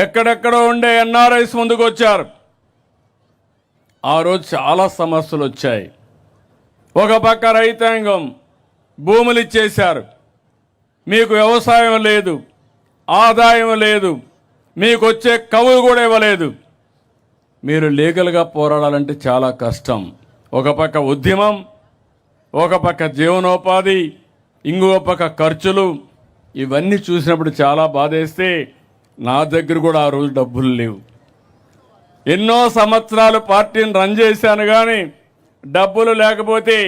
ఎక్కడెక్కడో ఉండే ఎన్ఆర్ఐస్ ముందుకు వచ్చారు. ఆ రోజు చాలా సమస్యలు వచ్చాయి. ఒక పక్క రైతాంగం భూములు ఇచ్చేశారు, మీకు వ్యవసాయం లేదు, ఆదాయం లేదు, మీకు వచ్చే కవులు కూడా ఇవ్వలేదు. మీరు లీగల్గా పోరాడాలంటే చాలా కష్టం. ఒక పక్క ఉద్యమం, ఒక పక్క జీవనోపాధి, ఇంకో పక్క ఖర్చులు. ఇవన్నీ చూసినప్పుడు చాలా బాధేస్తే నా దగ్గర కూడా ఆ రోజు డబ్బులు లేవు. ఎన్నో సంవత్సరాలు పార్టీని రన్ చేశాను, కానీ డబ్బులు లేకపోతే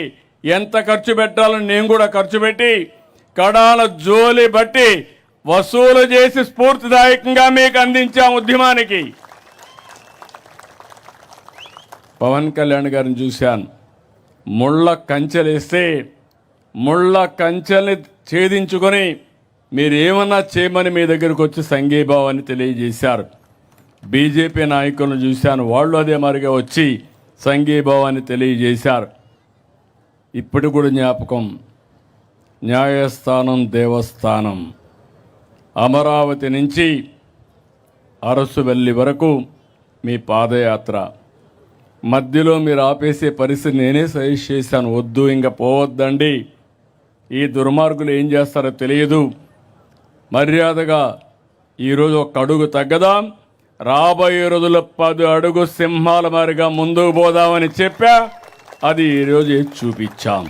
ఎంత ఖర్చు పెట్టాలని నేను కూడా ఖర్చు పెట్టి కడాల జోలి బట్టి వసూలు చేసి స్ఫూర్తిదాయకంగా మీకు అందించాం ఉద్యమానికి. పవన్ కళ్యాణ్ గారిని చూశాను, ముళ్ళ కంచెలేస్తే ముళ్ళ కంచెల్ని ఛేదించుకొని మీరేమన్నా చేయమని మీ దగ్గరకు వచ్చి సంఘీభావాన్ని తెలియజేశారు. బీజేపీ నాయకులను చూశాను, వాళ్ళు అదే మరిగా వచ్చి సంఘీభావాన్ని తెలియజేశారు. ఇప్పుడు కూడా జ్ఞాపకం, న్యాయస్థానం దేవస్థానం, అమరావతి నుంచి అరసువెల్లి వరకు మీ పాదయాత్ర మధ్యలో మీరు ఆపేసే పరిస్థితి నేనే సజెస్ట్ చేశాను. వద్దు, ఇంకా పోవద్దండి, ఈ దుర్మార్గులు ఏం చేస్తారో తెలియదు, మర్యాదగా ఈరోజు ఒక అడుగు తగ్గదాం, రాబోయే రోజుల్లో 10 అడుగు సింహాల మారిగా ముందుకు పోదామని చెప్పా. అది ఈరోజు చూపించాం.